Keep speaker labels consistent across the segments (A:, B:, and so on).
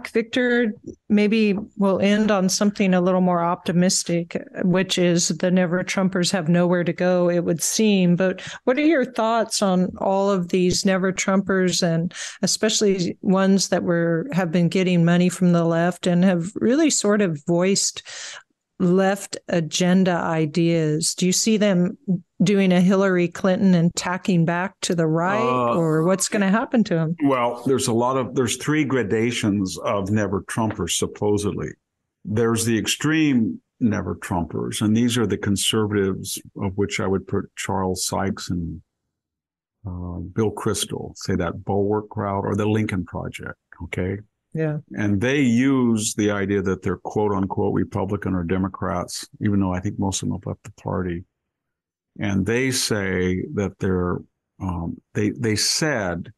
A: back, Victor, maybe we'll end on something a little more optimistic, which is the Never Trumpers have nowhere to go, it would seem. But what are your thoughts on all of these Never Trumpers, and especially ones that have been getting money from the left and have really sort of voiced left agenda ideas? Do you see them doing a Hillary Clinton and tacking back to the right, or what's going to happen to them?
B: Well, there's three gradations of Never Trumpers, supposedly. There's the extreme Never Trumpers, and these are the conservatives, of which I would put Charles Sykes and Bill Kristol, say that Bulwark crowd, or the Lincoln Project, okay?
A: Yeah.
B: And they use the idea that they're quote unquote Republican or Democrats, even though I think most of them have left the party. And they say that they said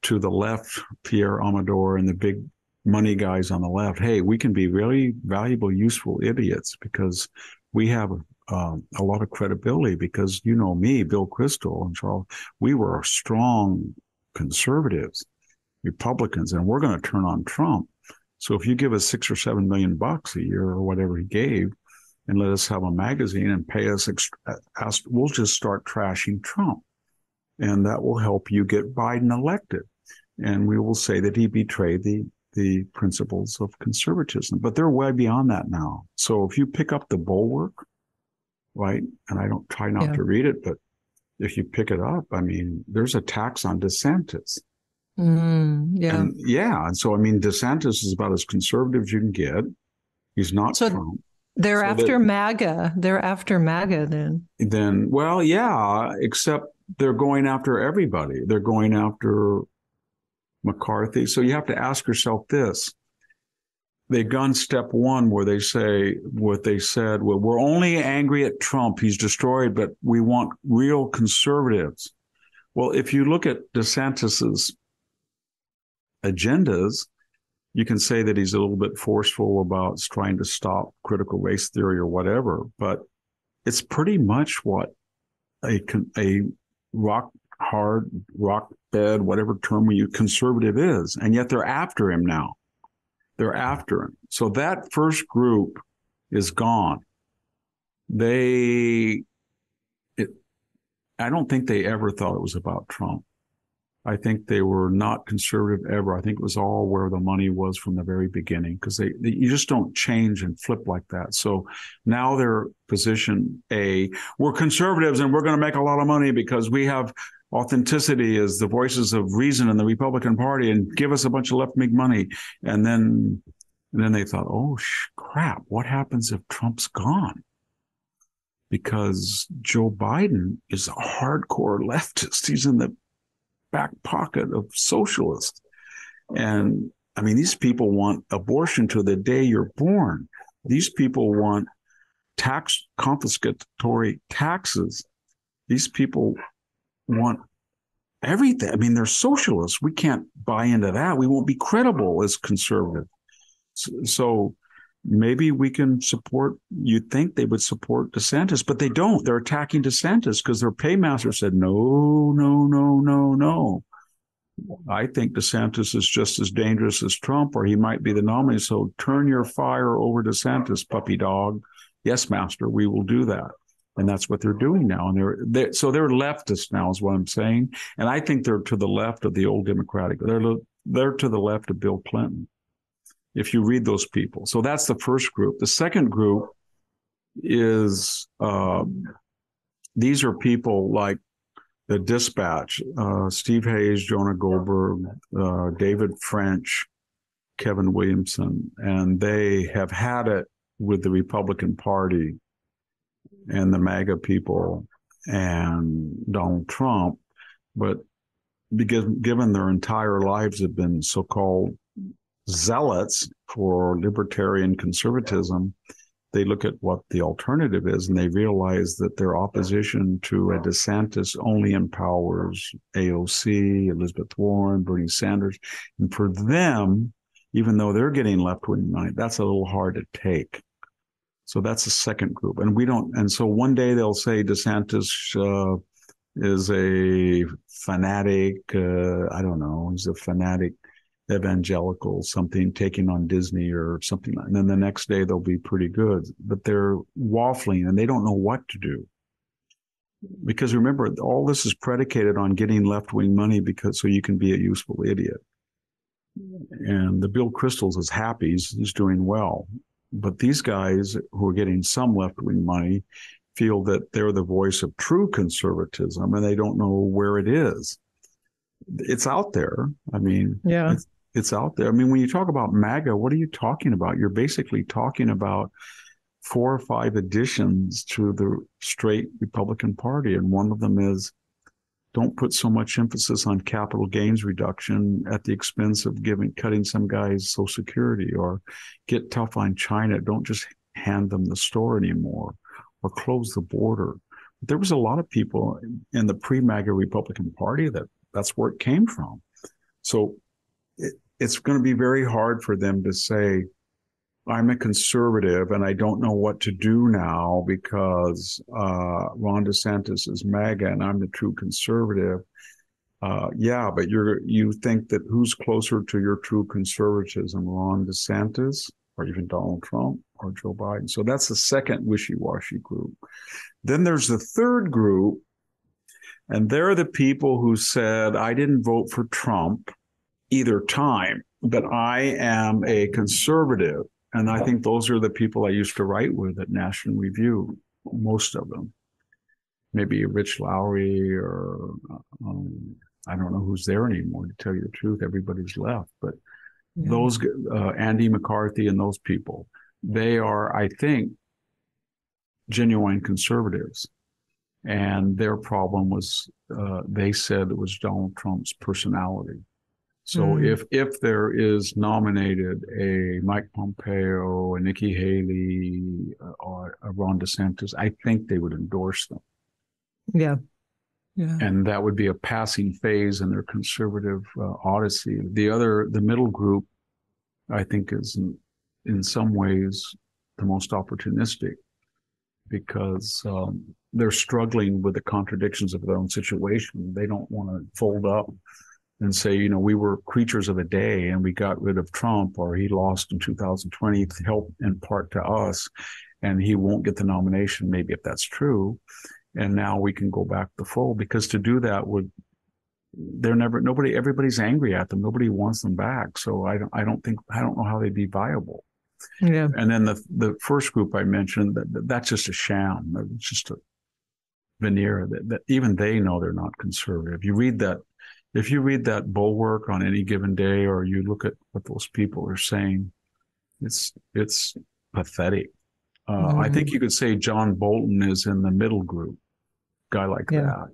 B: to the left, Pierre Amador and the big money guys on the left, hey, we can be really valuable, useful idiots because we have a lot of credibility because, you know, me, Bill Kristol and Charles, we were strong conservatives, Republicans, and we're going to turn on Trump. So if you give us $6 or $7 million a year or whatever he gave, and let us have a magazine and pay us, we'll just start trashing Trump, and that will help you get Biden elected. And we will say that he betrayed the principles of conservatism. But they're way beyond that now. So if you pick up the Bulwark, right, and I don't try not to read it, but if you pick it up, I mean, there's a tax on DeSantis. And so, I mean, DeSantis is about as conservative as you can get. He's not Trump.
A: They're after MAGA. They're after MAGA then.
B: Well, yeah, except they're going after everybody. They're going after McCarthy. So you have to ask yourself this. They've gone step one where they say what they said, well, we're only angry at Trump. He's destroyed, but we want real conservatives. Well, if you look at DeSantis's agendas, you can say that he's a little bit forceful about trying to stop critical race theory or whatever, but it's pretty much what a rock bed, whatever term we use, conservative is. And yet they're after him now. They're after him. So that first group is gone. I don't think they ever thought it was about Trump. I think they were not conservative ever. I think it was all where the money was from the very beginning, because you just don't change and flip like that. So now their position we're conservatives and we're going to make a lot of money because we have authenticity as the voices of reason in the Republican Party, and give us a bunch of left-wing money. And then they thought, oh, crap, what happens if Trump's gone? Because Joe Biden is a hardcore leftist. He's in the back pocket of socialists. And I mean, these people want abortion to the day you're born. These people want confiscatory taxes. These people want everything. I mean, they're socialists. We can't buy into that. We won't be credible as conservative. So maybe we can support, you'd think they would support DeSantis, but they don't. They're attacking DeSantis because their paymaster said, no, no, no, no, no. I think DeSantis is just as dangerous as Trump, or he might be the nominee. So turn your fire over DeSantis, puppy dog. Yes, master, we will do that. And that's what they're doing now. And they're leftist now is what I'm saying. And I think they're to the left of the old Democratic. They're to the left of Bill Clinton, if you read those people. So that's the first group. The second group is, these are people like the Dispatch, Steve Hayes, Jonah Goldberg, David French, Kevin Williamson, and they have had it with the Republican Party and the MAGA people and Donald Trump, but because given their entire lives have been so-called zealots for libertarian conservatism, they look at what the alternative is and they realize that their opposition to a DeSantis only empowers AOC, Elizabeth Warren, Bernie Sanders. And for them, even though they're getting left-wing money, that's a little hard to take. So that's the second group. And so one day they'll say DeSantis is a fanatic. I don't know. He's a fanatic evangelical, something taking on Disney or something. And then the next day they'll be pretty good, but they're waffling and they don't know what to do. Because remember, all this is predicated on getting left-wing money because so you can be a useful idiot. And the Bill Kristol is happy. He's doing well. But these guys who are getting some left-wing money feel that they're the voice of true conservatism and they don't know where it is. It's out there. I mean,
A: Yeah.
B: It's out there. I mean, when you talk about MAGA, what are you talking about? You're basically talking about 4 or 5 additions to the straight Republican Party. And one of them is don't put so much emphasis on capital gains reduction at the expense of cutting some guys Social Security, or get tough on China. Don't just hand them the store anymore, or close the border. There was a lot of people in the pre-MAGA Republican Party that's where it came from. So it's going to be very hard for them to say, I'm a conservative and I don't know what to do now because Ron DeSantis is MAGA and I'm the true conservative. Yeah, but you think that who's closer to your true conservatism, Ron DeSantis or even Donald Trump or Joe Biden? So that's the second wishy-washy group. Then there's the third group, and they're the people who said, I didn't vote for Trump either time, but I am a conservative. And I think those are the people I used to write with at National Review, most of them. Maybe Rich Lowry or I don't know who's there anymore, to tell you the truth. Everybody's left. But those, Andy McCarthy and those people, they are, I think, genuine conservatives. And their problem was, they said it was Donald Trump's personality. So if there is nominated a Mike Pompeo, a Nikki Haley, or a Ron DeSantis, I think they would endorse them.
A: Yeah. Yeah.
B: And that would be a passing phase in their conservative odyssey. The middle group, I think, is in some ways the most opportunistic because they're struggling with the contradictions of their own situation. They don't want to fold up and say, we were creatures of a day and we got rid of Trump, or he lost in 2020 to help in part to us, and he won't get the nomination, maybe, if that's true. And now we can go back to the fold, because to do that everybody's angry at them. Nobody wants them back. So I don't know how they'd be viable.
A: Yeah.
B: And then the first group I mentioned, that's just a sham. It's just a veneer that even they know they're not conservative. If you read that Bulwark on any given day, or you look at what those people are saying, it's pathetic. I think you could say John Bolton is in the middle group, guy like that.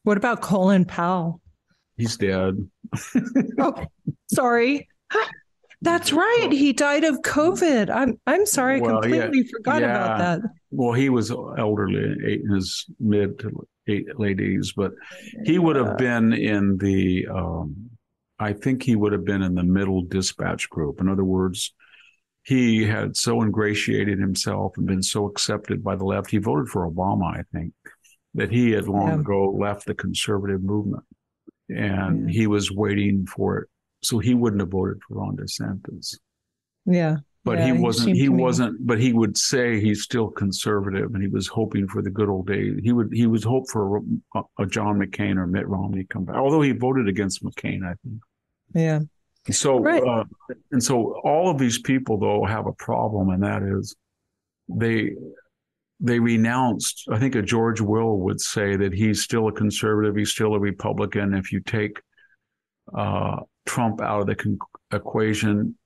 A: What about Colin Powell?
B: He's dead.
A: Oh, sorry. That's right. He died of COVID. I'm sorry. I completely forgot about that.
B: Well, he was elderly, in his mid to late 80s, but he would have been in the, I think he would have been in the middle dispatch group. In other words, he had so ingratiated himself and been so accepted by the left. He voted for Obama, I think, that he had long ago left the conservative movement, and he was waiting for it. So he wouldn't have voted for Ron DeSantis.
A: Yeah.
B: But he wasn't, but he would say he's still conservative, and he was hoping for the good old days. He would hope for a John McCain or Mitt Romney come back, although he voted against McCain, I think.
A: Yeah.
B: So, and so all of these people, though, have a problem, and that is they renounced. I think a George Will would say that he's still a conservative, he's still a Republican. If you take Trump out of the equation,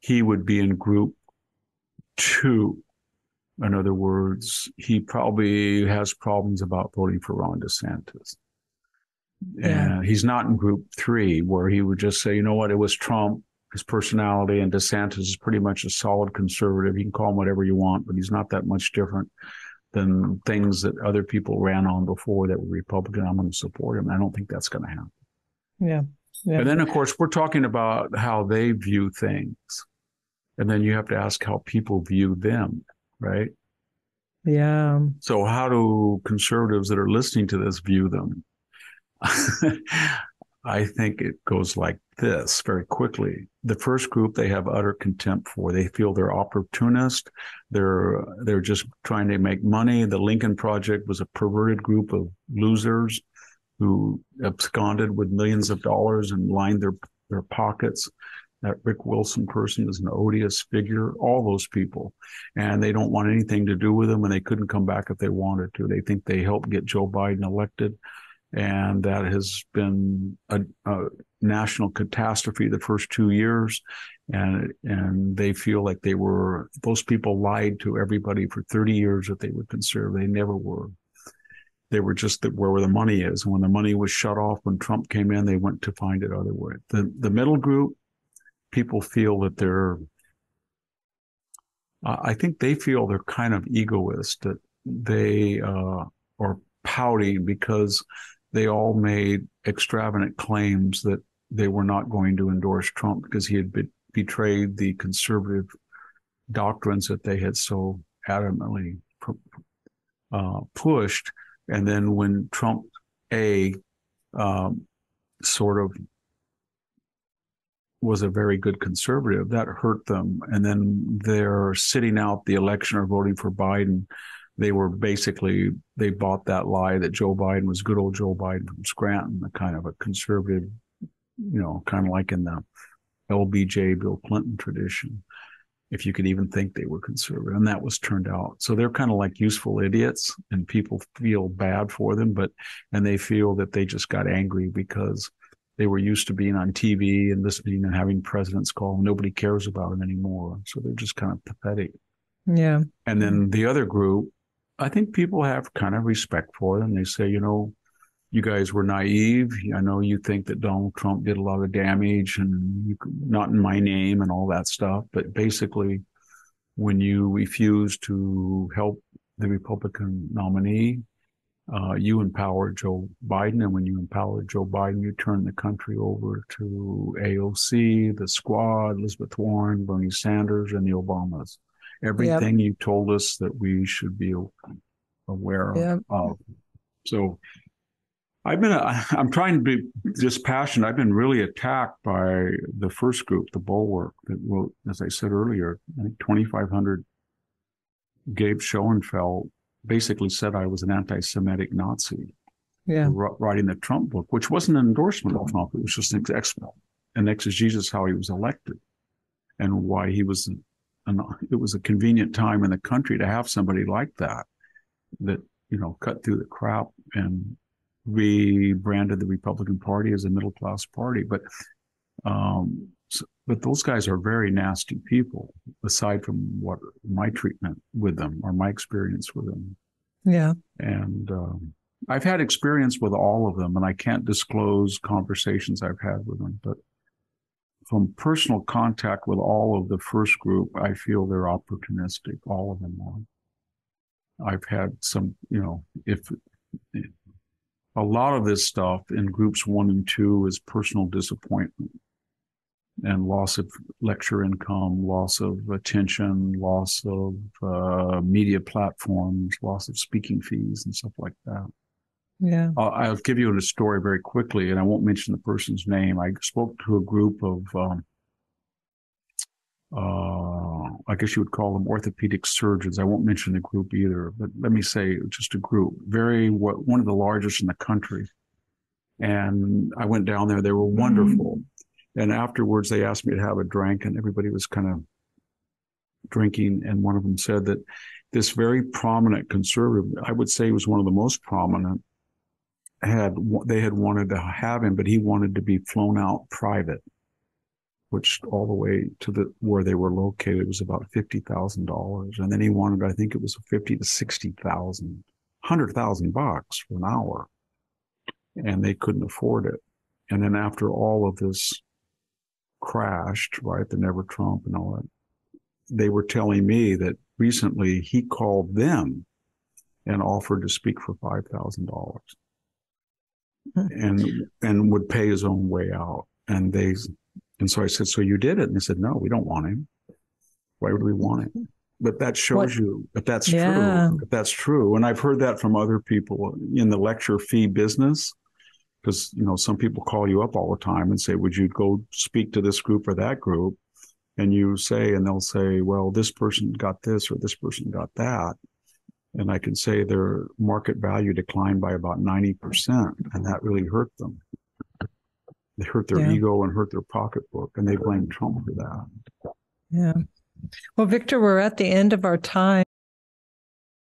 B: he would be in group 2. In other words, he probably has problems about voting for Ron DeSantis. And he's not in group 3, where he would just say, you know what, it was Trump, his personality, and DeSantis is pretty much a solid conservative. You can call him whatever you want, but he's not that much different than things that other people ran on before that were Republican. I'm going to support him. I don't think that's going to happen.
A: Yeah.
B: And then, of course, we're talking about how they view things. And then you have to ask how people view them, right?
A: Yeah.
B: So how do conservatives that are listening to this view them? I think it goes like this very quickly. The first group they have utter contempt for. They feel they're opportunist. They're just trying to make money. The Lincoln Project was a perverted group of losers who absconded with millions of dollars and lined their pockets. That Rick Wilson person is an odious figure, all those people. And they don't want anything to do with them, and they couldn't come back if they wanted to. They think they helped get Joe Biden elected. And that has been a national catastrophe the first 2 years. And they feel like those people lied to everybody for 30 years that they were conservative. They never were. They were just where the money is. And when the money was shut off, when Trump came in, they went to find it other way. The middle group, people feel that I think they feel they're kind of egoist, that they are pouting because they all made extravagant claims that they were not going to endorse Trump because he had betrayed the conservative doctrines that they had so adamantly pushed. And then when Trump sort of was a very good conservative, that hurt them. And then they're sitting out the election or voting for Biden. They bought that lie that Joe Biden was good old Joe Biden from Scranton, a kind of a conservative, kind of like in the LBJ Bill Clinton tradition, if you could even think they were conservative. And that was turned out. So they're kind of like useful idiots, and people feel bad for them, and they feel that they just got angry because they were used to being on TV and listening and having presidents call. Nobody cares about them anymore. So they're just kind of pathetic.
A: Yeah.
B: And then the other group, I think people have kind of respect for them. They say, you guys were naive. I know you think that Donald Trump did a lot of damage and not in my name and all that stuff. But basically, when you refuse to help the Republican nominee, you empowered Joe Biden. And when you empowered Joe Biden, you turned the country over to AOC, the Squad, Elizabeth Warren, Bernie Sanders, and the Obamas. Everything you told us that we should be aware of. So I'm trying to be dispassionate. I've been really attacked by the first group, the Bulwark, that wrote, as I said earlier, I think 2,500. Gabe Schoenfeld basically said I was an anti-Semitic Nazi. Writing the Trump book, which wasn't an endorsement of Trump. It was just an exegesis how he was elected and why he was. It was a convenient time in the country to have somebody like that cut through the crap and rebranded the Republican Party as a middle class party. But those guys are very nasty people, aside from what my treatment with them or my experience with them.
A: Yeah.
B: And I've had experience with all of them, and I can't disclose conversations I've had with them, but from personal contact with all of the first group, I feel they're opportunistic. All of them are. I've had some, if a lot of this stuff in groups 1 and 2 is personal disappointment and loss of lecture income, loss of attention, loss of media platforms, loss of speaking fees and stuff like that.
A: Yeah.
B: I'll give you a story very quickly, and I won't mention the person's name. I spoke to a group of, I guess you would call them orthopedic surgeons. I won't mention the group either, but let me say just a group, one of the largest in the country. And I went down there. They were wonderful. And afterwards, they asked me to have a drink, and everybody was kind of drinking. And one of them said that this very prominent conservative, I would say he was one of the most prominent, they had wanted to have him, but he wanted to be flown out private, which all the way to where they were located was about $50,000. And then he wanted, I think it was 50 to 60,000, $100,000 for an hour. And they couldn't afford it. And then after all of this crashed, right, the Never Trump and all that, they were telling me that recently he called them and offered to speak for $5,000 and would pay his own way out. And so I said, so you did it? And they said, no, we don't want him. Why would we want him? But that shows you if that's true. If that's true, and I've heard that from other people in the lecture fee business, Because, some people call you up all the time and say, would you go speak to this group or that group? And they'll say, well, this person got this or this person got that. And I can say their market value declined by about 90%. And that really hurt them. They hurt their ego and hurt their pocketbook. And they blame Trump for that.
A: Yeah. Well, Victor, we're at the end of our time.